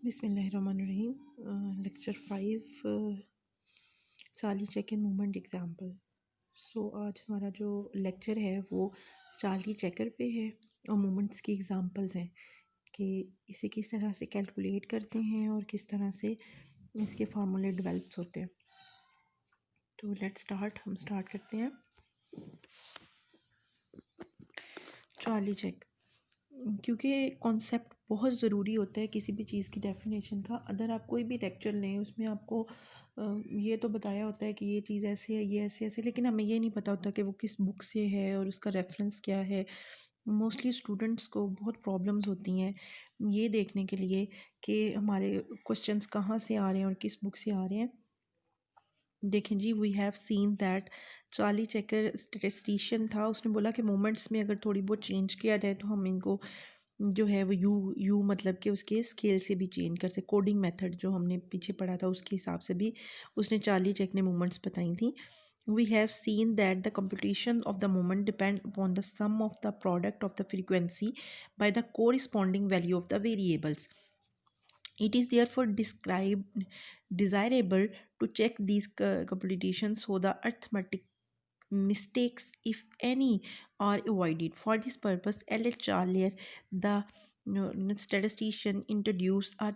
बिस्मिल्लाहिर्रहमानिर्रहीम। Lecture 5, Charlie checker movement example. आज हमारा जो लेक्चर है वो चार्ली चेकर पे है और मूवमेंट्स की एग्जांपल्स हैं कि इसे किस तरह से कैलकुलेट करते हैं और किस तरह से इसके फार्मूले डेवलप्स होते हैं। तो हम स्टार्ट करते हैं। चार्ली चेक, क्योंकि कॉन्सेप्ट बहुत ज़रूरी होता है किसी भी चीज़ की डेफिनेशन का। अगर आप कोई भी लेक्चर लें उसमें आपको ये तो बताया होता है कि ये चीज़ ऐसे है, ये ऐसे ऐसे, लेकिन हमें ये नहीं पता होता कि वो किस बुक से है और उसका रेफरेंस क्या है। मोस्टली स्टूडेंट्स को बहुत प्रॉब्लम्स होती हैं ये देखने के लिए कि हमारे क्वेश्चंस कहाँ से आ रहे हैं और किस बुक से आ रहे हैं। देखें जी, we have seen that Charlie checker statistician था। उसने बोला कि मोमेंट्स में अगर थोड़ी बहुत चेंज किया जाए तो हम इनको जो है वो यू मतलब कि उसके स्केल से भी चेंज कर सकते। कोडिंग मेथड जो हमने पीछे पढ़ा था उसके हिसाब से भी उसने चार्ली चेक ने मूवमेंट्स बताई थी। We have seen that the computation of the moment depend upon the sum of the product of the frequency by the corresponding value of the variables. It is therefore desirable to check these computations so the arithmetic mistakes, if any, are avoided. For this purpose, L.H. Charlier, the statistician, introduced a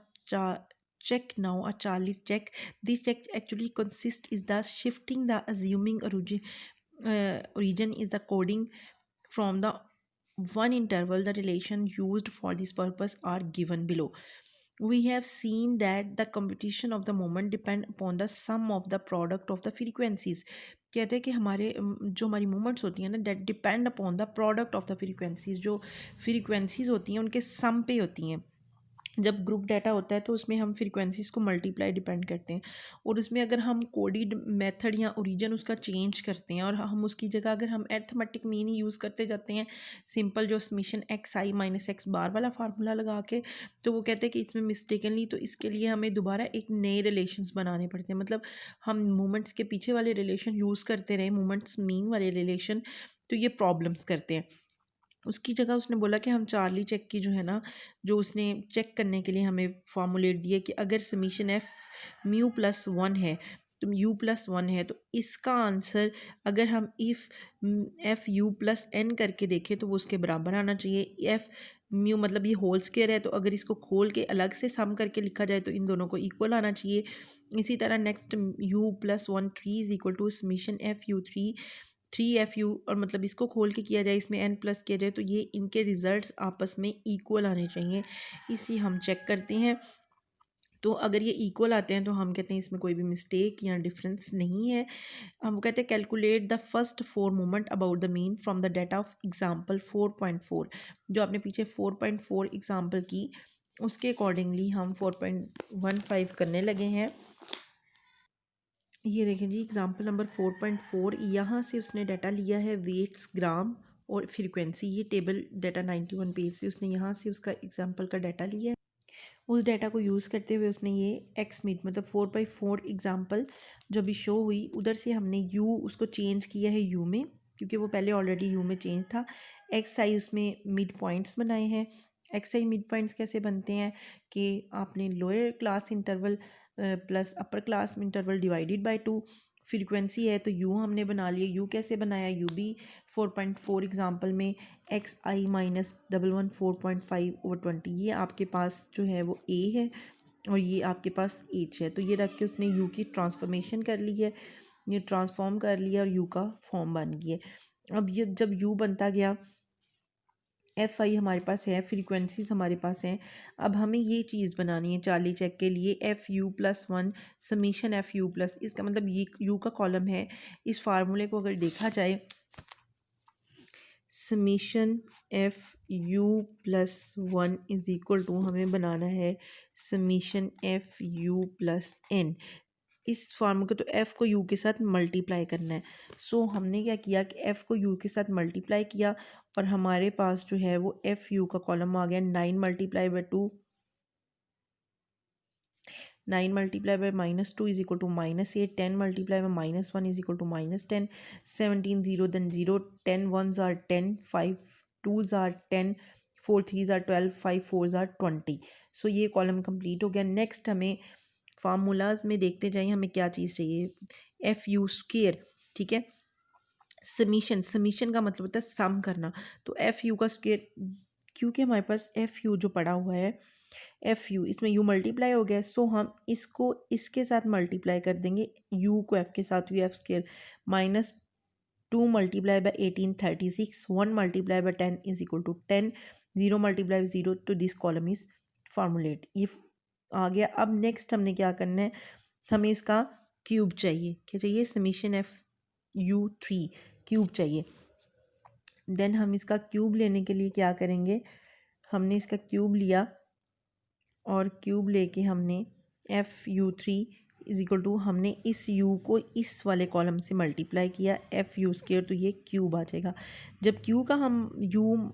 Charlie check. This check actually consists is the shifting the assuming origin is the coding from the one interval. The relation used for this purpose are given below. We have seen that the computation of the moment depend upon the sum of the product of the frequencies. कहते हैं कि हमारे जो हमारी movements होती हैं ना, that depend upon the product of the frequencies. जो फ्रीक्वेंसीज होती हैं उनके सम पे होती हैं। जब ग्रुप डाटा होता है तो उसमें हम फ्रीक्वेंसीज को मल्टीप्लाई डिपेंड करते हैं, और उसमें अगर हम कोडिड मेथड या ओरिजिन उसका चेंज करते हैं और हम उसकी जगह अगर हम अरिथमेटिक मीन यूज़ करते जाते हैं, सिंपल जो समीशन एक्स आई माइनस एक्स बार वाला फार्मूला लगा के, तो वो कहते हैं कि इसमें मिस्टेकनली, तो इसके लिए हमें दोबारा एक नए रिलेशंस बनाने पड़ते हैं। मतलब हम मूवमेंट्स के पीछे वाले रिलेशन यूज़ करते रहे, मूवमेंट्स मीन वाले रिलेशन, तो ये प्रॉब्लम्स करते हैं। उसकी जगह उसने बोला कि हम चार्ली चेक की जो है ना, जो उसने चेक करने के लिए हमें फार्मूलेट दिए कि अगर summation F mu plus one है तो यू प्लस वन है, तो इसका आंसर अगर हम if F U plus N करके देखें तो वो उसके बराबर आना चाहिए। एफ म्यू मतलब ये होल स्क्वायर है, तो अगर इसको खोल के अलग से सम करके लिखा जाए तो इन दोनों को इक्वल आना चाहिए। इसी तरह next U plus one three is equal to summation F U three F U, और मतलब इसको खोल के किया जाए, इसमें एन प्लस किया जाए, तो ये इनके रिजल्ट्स आपस में इक्वल आने चाहिए। इसी हम चेक करते हैं। तो अगर ये इक्वल आते हैं तो हम कहते हैं इसमें कोई भी मिस्टेक या डिफरेंस नहीं है। हम कहते हैं calculate the first four moment about the mean from the data of example 4.4। जो आपने पीछे 4.4 एग्जाम्पल की उसके अकॉर्डिंगली हम 4.15 करने लगे हैं। ये देखें जी, एग्जाम्पल नंबर 4.4, यहाँ से उसने डाटा लिया है वेट्स ग्राम और फ्रीक्वेंसी। ये टेबल डाटा 91 पेज से उसने यहाँ से उसका एग्जाम्पल का डाटा लिया है। उस डाटा को यूज़ करते हुए उसने ये एक्स मीट मतलब 4/4 एग्जाम्पल जो अभी शो हुई, उधर से हमने यू उसको चेंज किया है यू में, क्योंकि वो पहले ऑलरेडी यू में चेंज था। एक्स आई उसमें मिड पॉइंट्स बनाए हैं। एक्स आई मिड पॉइंट्स कैसे बनते हैं कि आपने lower class interval plus upper class interval divided by 2। Frequency है तो यू हमने बना लिया। यू कैसे बनाया, यू भी 4.4 एग्जाम्पल में एक्स आई माइनस 114.5/20, ये आपके पास जो है वो ए है और ये आपके पास एच है। तो ये रख के उसने यू की ट्रांसफॉर्मेशन कर ली है, ये ट्रांसफॉर्म कर लिया और यू का फॉर्म बन गया। अब ये जब यू बनता गया, एफ आई हमारे पास है, फ्रीक्वेंसीज हमारे पास हैं। अब हमें ये चीज़ बनानी है चार्ली चेक के लिए, F U plus one summation F U plus, इसका मतलब ये यू का कॉलम है। इस फार्मूले को अगर देखा जाए, summation F U plus one is equal to हमें बनाना है summation F U plus N. इस फार्मूले को तो एफ़ को यू के साथ मल्टीप्लाई करना है। हमने क्या किया कि एफ़ को यू के साथ मल्टीप्लाई किया और हमारे पास जो है वो एफ़ यू का कॉलम आ गया 9 multiply by 2, 9 multiply by -2 is equal to -8, 10 multiply by -1 is equal to -10, 17 0 then 0, 10 1s are 10, 5 2s are 10, 4 3s are 12, 5 4s are 20। So ये कॉलम कंप्लीट हो गया। नेक्स्ट हमें फार्मूलाज में देखते जाइए हमें क्या चीज़ चाहिए, एफ यू स्क्वेयर, ठीक है। समीशन, समीशन का मतलब होता है सम करना, तो एफ यू का स्क्वेयर, क्योंकि हमारे पास एफ यू जो पड़ा हुआ है, एफ यू इसमें यू मल्टीप्लाई हो गया, सो हम इसको इसके साथ मल्टीप्लाई कर देंगे, यू को एफ के साथ, U F square minus 2 multiply by 18 36, 1 multiply by 10 is equal to 10, 0 multiply by 0, तो दिस कॉलम इज फार्मूलेट। ये आ गया। अब नेक्स्ट हमने क्या करना है, हमें इसका क्यूब चाहिए, क्या चाहिए, समीशन एफ यू 3 क्यूब चाहिए। देन हम इसका क्यूब लेने के लिए क्या करेंगे, हमने इसका क्यूब लिया और क्यूब लेके हमने F U 3 is equal to, हमने इस u को इस वाले कॉलम से मल्टीप्लाई किया, एफ यू स्क्वेयर, तो ये क्यूब आ जाएगा। जब q का हम u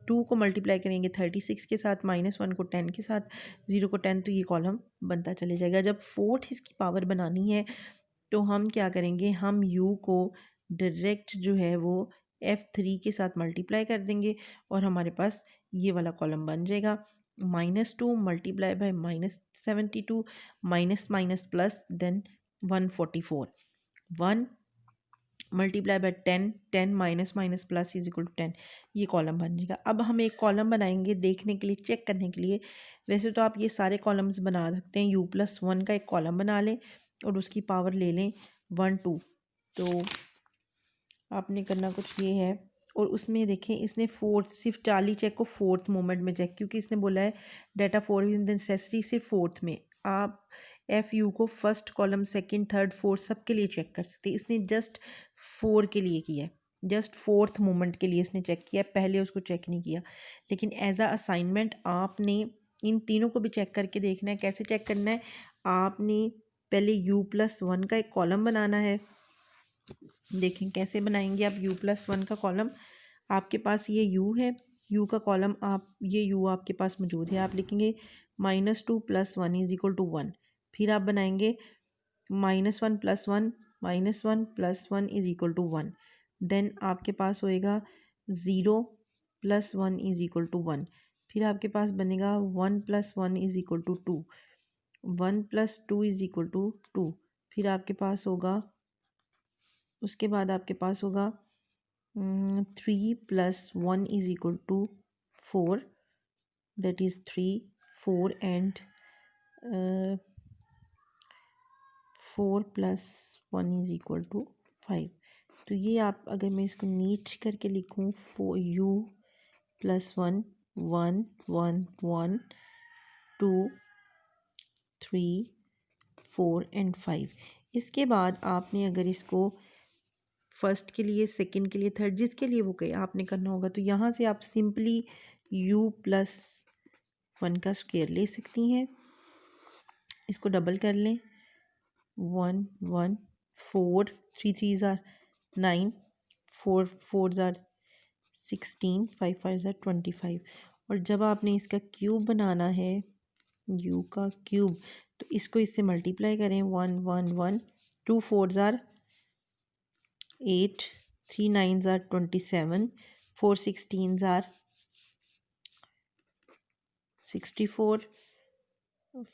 2 को मल्टीप्लाई करेंगे 36 के साथ, -1 को 10 के साथ, 0 को 10, तो ये कॉलम बनता चले जाएगा। जब फोर्थ इसकी पावर बनानी है तो हम क्या करेंगे, हम u को डायरेक्ट जो है वो f3 के साथ मल्टीप्लाई कर देंगे और हमारे पास ये वाला कॉलम बन जाएगा। -2 multiply by -72, minus minus plus, then 144, 1 multiply by 10, 10 minus minus plus is equal to 10, ये कॉलम बन जाएगा। अब हम एक कॉलम बनाएंगे देखने के लिए, चेक करने के लिए। वैसे तो आप ये सारे कॉलम्स बना सकते हैं, u+1 का एक कॉलम बना लें और उसकी पावर ले लें 1 2, तो आपने करना कुछ ये है। और उसमें देखें इसने फोर्थ, सिर्फ चार्ली चेक को फोर्थ मोमेंट में चेक, क्योंकि इसने बोला है डाटा फोर इज नेसेसरी, सिर्फ फोर्थ में। आप एफ यू को first column, second, third, fourth सब के लिए चेक कर सकते हैं। इसने जस्ट 4 के लिए किया है, जस्ट फोर्थ मोमेंट के लिए इसने चेक किया, पहले उसको चेक नहीं किया। लेकिन एज अ असाइनमेंट आपने इन तीनों को भी चेक करके देखना है। कैसे चेक करना है, आपने पहले u+1 का एक कॉलम बनाना है। देखें कैसे बनाएंगे आप u+1 का कॉलम। आपके पास ये u है, u का कॉलम, आप ये u आपके पास मौजूद है, आप लिखेंगे -2 + 1 इज इक्वल टू 1। फिर आप बनाएंगे -1 + 1, -1 + 1 इज इक्वल टू 1। देन आपके पास होएगा 0 + 1 इज इक्वल टू 1। फिर आपके पास बनेगा 1 + 1 is equal to 2, 1 + 2 is equal to 2। फिर आपके पास होगा, उसके बाद आपके पास होगा 3 + 1 is equal to 4, that is 3 4 and 4 + 1 is equal to 5। तो ये आप, अगर मैं इसको नीट करके लिखूँ, u+1 1 1 1 2 3 4 एंड 5। इसके बाद आपने अगर इसको फर्स्ट के लिए, सेकंड के लिए, थर्ड, जिसके लिए वो कहे आपने करना होगा, तो यहाँ से आप सिंपली u+1 का स्क्वायर ले सकती हैं। इसको डबल कर लें, 1 1 4 3 3s are 9, 4 4s are 16, 5 5s are 25। और जब आपने इसका क्यूब बनाना है, u का क्यूब, तो इसको इससे मल्टीप्लाई करें, 1 1 1, 2 4s are 8, 3 9s are 27, 4 16s are 64,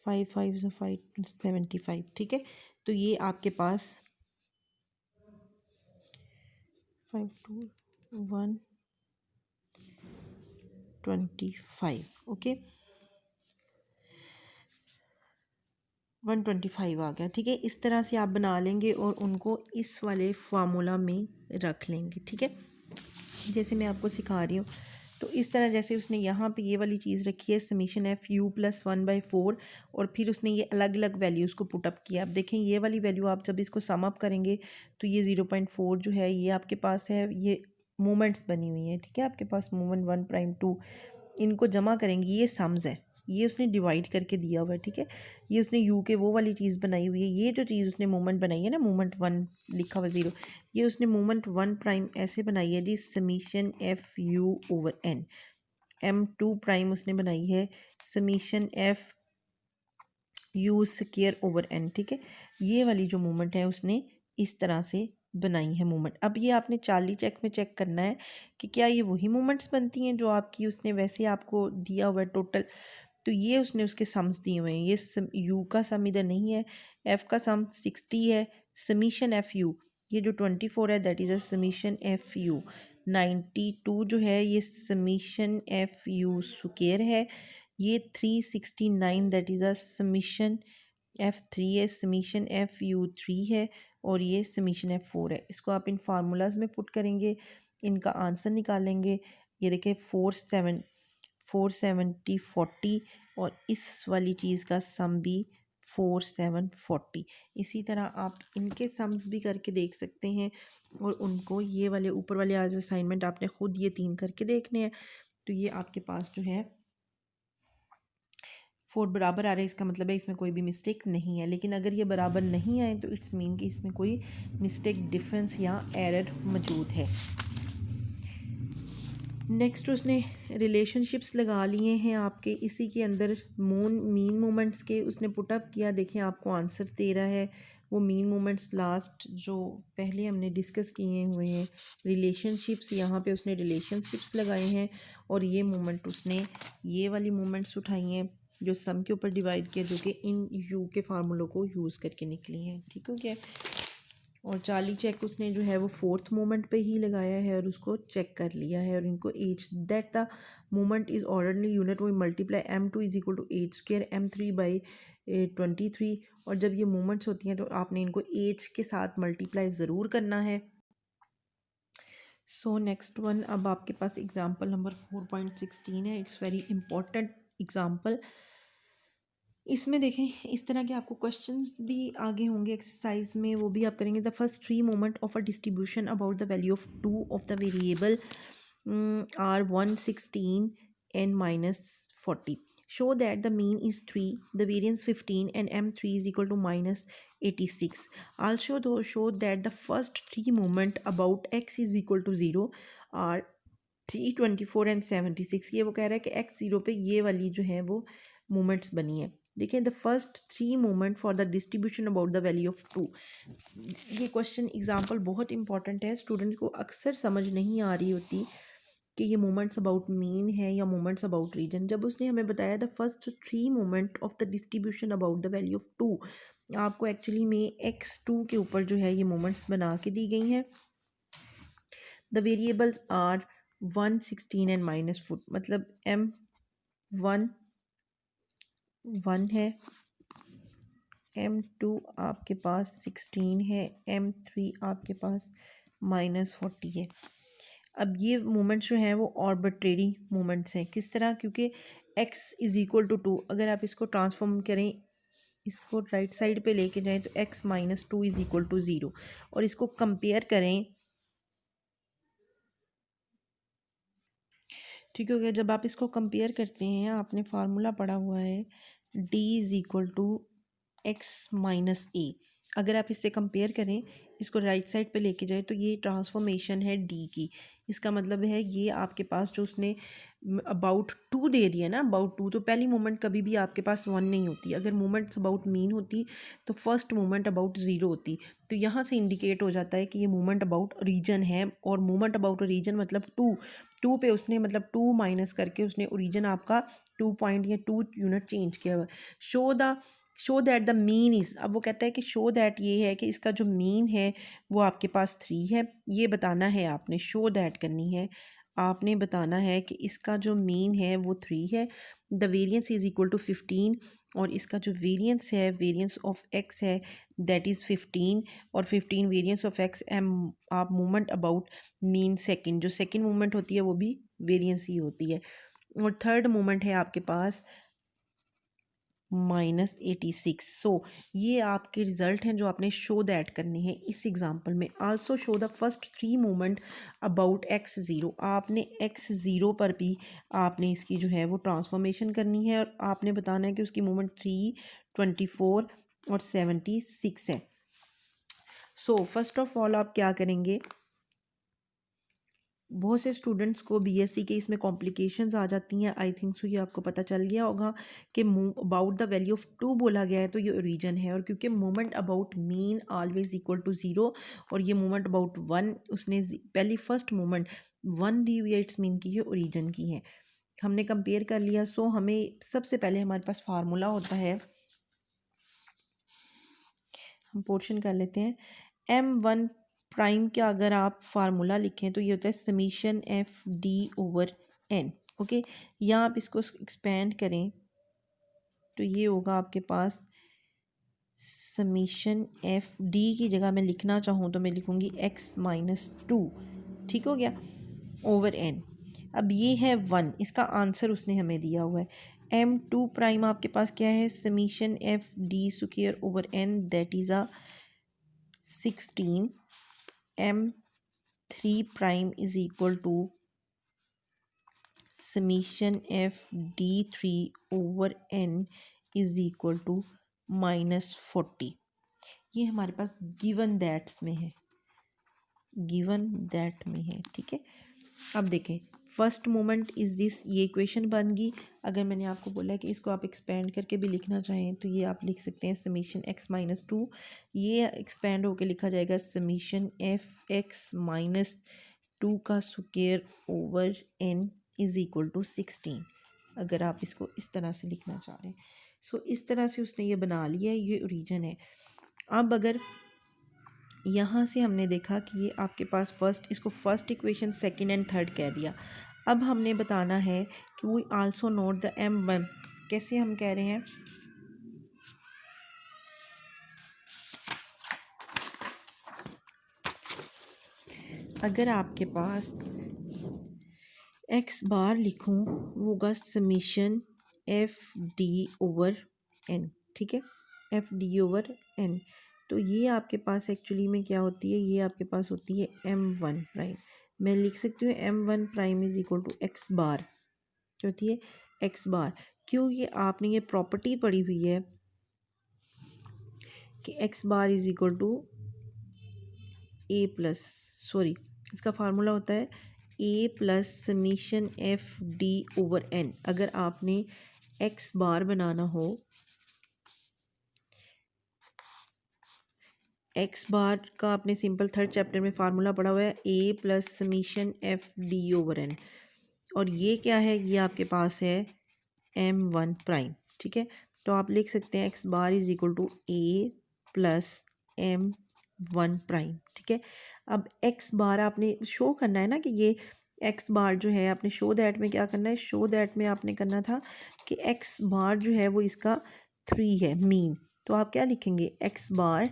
5 5s are 5 75। ठीक है, तो ये आपके पास 5 2 1 25, ओके 125 आ गया। ठीक है, इस तरह से आप बना लेंगे और उनको इस वाले फार्मूला में रख लेंगे। ठीक है, जैसे मैं आपको सिखा रही हूँ, तो इस तरह जैसे उसने यहाँ पे ये वाली चीज़ रखी है, समीशन एफ u+1/4, और फिर उसने ये अलग अलग वैल्यूज़ को पुटअप किया। अब देखें ये वाली वैल्यू आप जब इसको सम अप करेंगे तो ये 0.4 जो है ये आपके पास है, ये मोमेंट्स बनी हुई हैं। ठीक है, आपके पास मोमेंट 1 2, इनको जमा करेंगे, ये सम्स है, ये उसने डिवाइड करके दिया हुआ है। ठीक है, ये उसने यू के वो वाली चीज़ बनाई हुई है। ये जो चीज़ उसने मोमेंट बनाई है ना, मोमेंट 1 लिखा हुआ 0, ये उसने मोमेंट 1' ऐसे बनाई है जी, समीशन FU/N। M2' उसने बनाई है समीशन FU² /N। ठीक है, ये वाली जो मोमेंट है उसने इस तरह से बनाई है मूवमेंट। अब ये आपने चार्ली चेक में चेक करना है कि क्या ये वही मूवमेंट्स बनती हैं जो आपकी उसने वैसे आपको दिया हुआ है टोटल। तो ये उसने उसके सम्स दिए हुए हैं, ये यू का सम इधर नहीं है, एफ़ का सम 60 है, समीशन एफ़ यू ये जो 24 है that is a summation F U. 92 जो है ये समीशन एफ़ यू स्क्वायर है। ये 369 that is a summation F three है, समीशन एफ़ यू थ्री है, और ये समीशन एफ़ फोर है। इसको आप इन फार्मूलाज में पुट करेंगे, इनका आंसर निकालेंगे। ये देखिए 470 40, और इस वाली चीज़ का सम भी 4740। इसी तरह आप इनके सम्स भी करके देख सकते हैं, और उनको ये वाले ऊपर वाले आज असाइनमेंट आपने ख़ुद ये 3 करके देखने हैं। तो ये आपके पास जो है 4 बराबर आ रहा है, इसका मतलब है इसमें कोई भी मिस्टेक नहीं है। लेकिन अगर ये बराबर नहीं आए तो इट्स मीन कि इसमें कोई मिस्टेक, डिफरेंस या एरर मौजूद है। नेक्स्ट उसने रिलेशनशिप्स लगा लिए हैं आपके इसी के अंदर मीन मोमेंट्स के उसने पुटअप किया। देखें आपको आंसर दे रहा है वो मीन मोमेंट्स लास्ट जो पहले हमने डिस्कस किए हुए हैं रिलेशनशिप्स, यहाँ पे उसने रिलेशनशिप्स लगाए हैं, और ये मोमेंट उसने ये वाली मोमेंट्स उठाई हैं जो सम के ऊपर डिवाइड किया, जो कि इन यू के फार्मूलों को यूज़ करके निकली हैं। ठीक हो गया। और चार्ली चेक उसने जो है वो फोर्थ मोमेंट पे ही लगाया है और उसको चेक कर लिया है, और इनको H that the moment is orderly unit वो multiply M2 is equal to H स्क्र M3 बाई 23। और जब ये मोमेंट्स होती हैं तो आपने इनको एच के साथ मल्टीप्लाई ज़रूर करना है। सो नेक्स्ट वन, अब आपके पास एग्जाम्पल नंबर 4.16 है। It's very important example. इसमें देखें इस तरह के आपको क्वेश्चंस भी आगे होंगे एक्सरसाइज में, वो भी आप करेंगे। The first 3 moment of a distribution about the value of 2 of the variable are 116 and -40. Show that the mean is 3, the variance 15, and M3 is equal to -86. Also show that the first 3 moment about x is equal to 0 are 3, 24 and 76। ये वो कह रहा है कि x 0 पे ये वाली जो है वो मोमेंट्स बनी है। देखिए the first 3 moment for the distribution about the value of 2। ये क्वेश्चन एग्जांपल बहुत इंपॉर्टेंट है, स्टूडेंट्स को अक्सर समझ नहीं आ रही होती कि ये मोमेंट्स अबाउट मीन है या मोमेंट्स अबाउट रीजन। जब उसने हमें बताया the first 3 moment of the distribution about the value of 2, आपको एक्चुअली में x2 के ऊपर जो है ये मोमेंट्स बना के दी गई हैं। द वेरिएबल्स आर 116 एंड -4, मतलब M1 1 है, M2 आपके पास 16 है, M3 आपके पास -40 है। अब ये मोमेंट्स जो हैं वो आर्बिट्रेरी मोमेंट्स हैं। किस तरह? क्योंकि x इज़ इक्वल टू 2, अगर आप इसको ट्रांसफॉर्म करें, इसको राइट साइड पे लेके जाएं तो x - 2 इज़ इक्वल टू 0, और इसको कंपेयर करें, ठीक हो गया। जब आप इसको कंपेयर करते हैं, आपने फार्मूला पढ़ा हुआ है d is equal to x minus A. अगर आप इससे कंपेयर करें, इसको राइट साइड पे लेके जाए, तो ये ट्रांसफॉर्मेशन है d की। इसका मतलब है ये आपके पास जो उसने अबाउट 2 दे दिया ना, अबाउट 2, तो पहली मोमेंट कभी भी आपके पास 1 नहीं होती। अगर मोमेंट्स अबाउट मीन होती तो फर्स्ट मोमेंट अबाउट 0 होती। तो यहाँ से इंडिकेट हो जाता है कि ये मोमेंट अबाउट रीजन है, और मोमेंट अबाउट रीजन मतलब 2 पे उसने मतलब 2 माइनस करके उसने ओरिजिन आपका 2 पॉइंट या 2 यूनिट चेंज किया हुआ है। Show that the mean is, अब वो कहता है कि शो दैट ये है कि इसका जो मीन है वो आपके पास 3 है। ये बताना है आपने, शो दैट करनी है, आपने बताना है कि इसका जो मीन है वो 3 है। The variance is equal to 15, और इसका जो वेरियंस है, वेरियंस ऑफ एक्स है दैट इज़ 15, और 15 वेरियंस ऑफ एक्स एम आप मोमेंट अबाउट मीन सेकंड, जो सेकंड मोमेंट होती है वो भी वेरियंस ही होती है। और थर्ड मोमेंट है आपके पास -86। सो ये आपके रिजल्ट हैं जो आपने शो दैट करने हैं इस एग्जांपल में। Also show the first 3 moment about x0, आपने x0 पर भी आपने इसकी जो है वो ट्रांसफॉर्मेशन करनी है, और आपने बताना है कि उसकी मोमेंट 3, 24 और 76 है। सो फर्स्ट ऑफ ऑल आप क्या करेंगे, बहुत से स्टूडेंट्स को बीएससी के इसमें कॉम्प्लिकेशंस आ जाती हैं। आई थिंक सो ये आपको पता चल गया होगा कि अबाउट द वैल्यू ऑफ 2 बोला गया है तो ये ओरिजिन है, और क्योंकि moment about mean always equal to 0 और ये मोमेंट अबाउट 1 उसने पहली फर्स्ट मोमेंट 1 दी हुई है, इट्स मीन की ये ओरिजिन की है। हमने कंपेयर कर लिया। सो हमें सबसे पहले हमारे पास फार्मूला होता है, हम पोर्शन कर लेते हैं। M1 प्राइम का अगर आप फार्मूला लिखें तो ये होता है summation F D over N. Okay, या आप इसको एक्सपेंड करें तो ये होगा आपके पास समीशन एफ डी की जगह मैं लिखना चाहूँ तो मैं लिखूँगी x-2, ठीक हो गया, ओवर एन। अब ये है 1, इसका आंसर उसने हमें दिया हुआ है। M2 प्राइम आपके पास क्या है, summation F D square over N, that is a 16। M3 prime is equal to summation f d3 over n is equal to -40। ये हमारे पास गिवन दैट्स में है, गिवन दैट में है, ठीक है। अब देखें, फर्स्ट मोमेंट इज़ दिस, ये इक्वेशन बन गई। अगर मैंने आपको बोला है कि इसको आप एक्सपेंड करके भी लिखना चाहें तो ये आप लिख सकते हैं समीशन x-2, ये एक्सपेंड होकर लिखा जाएगा समीशन एफ x-2 का square over n is equal to 16, अगर आप इसको इस तरह से लिखना चाह रहे हैं। सो इस तरह से उसने ये बना लिया है, ये ओरिजिन है। अब अगर यहाँ से हमने देखा कि ये आपके पास फर्स्ट, इसको first equation second and third कह दिया। अब हमने बताना है कि we also note the M1। कैसे हम कह रहे हैं, अगर आपके पास x बार लिखूँ वो होगा summation F D over N, ठीक है, एफ डी ओवर एन। तो ये आपके पास एक्चुअली में क्या होती है, ये आपके पास होती है M1 प्राइम। मैं लिख सकती हूँ M1 prime is equal to x bar, क्या होती है, x बार। क्यों, ये आपने ये प्रॉपर्टी पढ़ी हुई है कि x bar is equal to A plus, sorry इसका फार्मूला होता है A plus summation F D over N. अगर आपने x बार बनाना हो, x बार का आपने सिंपल थर्ड चैप्टर में फार्मूला पढ़ा हुआ है A plus summation F D over N, और ये क्या है, ये आपके पास है M1 प्राइम, ठीक है। तो आप लिख सकते हैं x bar is equal to A plus M1 prime, ठीक है। अब x बार आपने शो करना है ना कि ये x बार जो है, आपने शो दैट में क्या करना है, शो दैट में आपने करना था कि x बार जो है वो इसका 3 है मीन। तो आप क्या लिखेंगे, x बार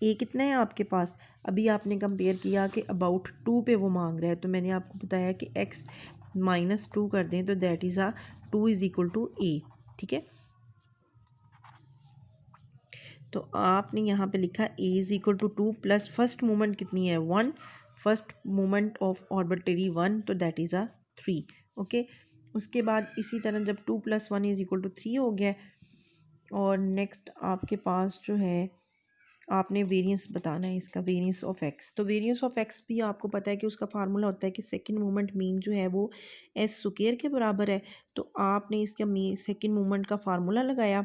ए कितना है आपके पास, अभी आपने कंपेयर किया कि अबाउट 2 पे वो मांग रहा है, तो मैंने आपको बताया कि x-2 कर दें तो दैट इज़ आ 2 इज़ इक्वल टू ए, ठीक है। तो आपने यहाँ पे लिखा a is equal to 2 plus first moment कितनी है 1, फर्स्ट मोमेंट ऑफ ऑर्बिटरी 1, तो दैट इज़ आ 3। ओके, उसके बाद इसी तरह जब 2 + 1 इज़ इक्वल टू 3 हो गया, और नेक्स्ट आपके पास जो है आपने वेरिएंस बताना है, इसका वेरिएंस ऑफ एक्स। तो वेरिएंस ऑफ एक्स भी आपको पता है कि उसका फार्मूला होता है कि सेकंड मोमेंट मीन जो है वो एस स्क्वायर के बराबर है। तो आपने इसका सेकंड मोमेंट का फार्मूला लगाया,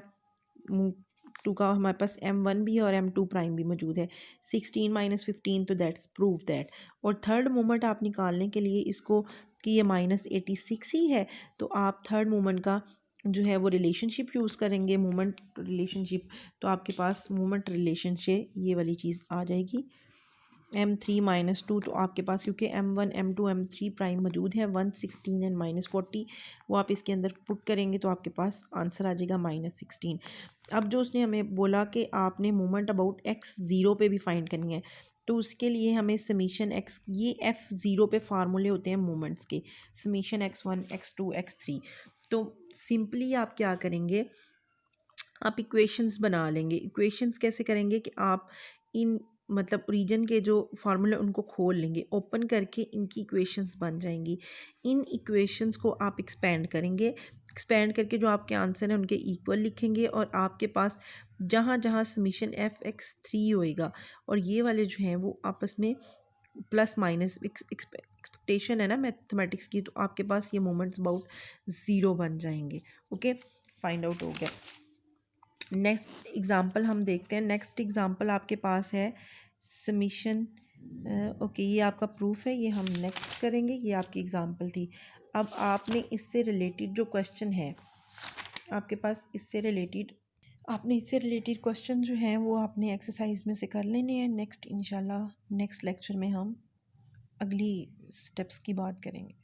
2 का हमारे पास M1 भी है और M2 प्राइम भी मौजूद है, 16 - 15, तो दैट्स प्रूव दैट। और थर्ड मोमेंट आप निकालने के लिए इसको कि ये -86 ही है, तो आप थर्ड मोमेंट का जो है वो रिलेशनशिप यूज़ करेंगे, मोमेंट रिलेशनशिप। तो आपके पास मोमेंट रिलेशन से ये वाली चीज़ आ जाएगी M3 - 2। तो आपके पास क्योंकि M1 M2 M3 प्राइम मौजूद है, 1 16 एंड -40, वो आप इसके अंदर पुट करेंगे तो आपके पास आंसर आ जाएगा -16। अब जो उसने हमें बोला कि आपने मोमेंट अबाउट x0 पे भी फाइंड करनी है, तो उसके लिए हमें समीशन x, ये f0 पे फार्मूले होते हैं मोमेंट्स के, समीशन x1 x2 x3। तो सिंपली आप क्या करेंगे, आप इक्वेशंस बना लेंगे। इक्वेशंस कैसे करेंगे कि आप इन मतलब ओरिजिन के जो फार्मूले उनको खोल लेंगे, ओपन करके इनकी इक्वेशंस बन जाएंगी। इन इक्वेशंस को आप एक्सपेंड करेंगे, एक्सपेंड करके जो आपके आंसर हैं उनके इक्वल लिखेंगे, और आपके पास जहाँ जहाँ समीशन f(x3) होएगा और ये वाले जो हैं वो आपस में प्लस माइनस एक्सपेक्टेशन है ना मैथमेटिक्स की, तो आपके पास ये मोमेंट्स अबाउट ज़ीरो बन जाएंगे। ओके, फाइंड आउट हो गया। नेक्स्ट एग्जांपल हम देखते हैं। नेक्स्ट एग्जांपल आपके पास है समीशन। ओके, ये आपका प्रूफ है, ये हम नेक्स्ट करेंगे। ये आपकी एग्जांपल थी। अब आपने इससे रिलेटेड जो क्वेश्चन है आपके पास, इससे रिलेटेड क्वेश्चन जो हैं वो आपने एक्सरसाइज में से कर लेने हैं। नेक्स्ट इंशाल्लाह नेक्स्ट लेक्चर में हम अगली स्टेप्स की बात करेंगे।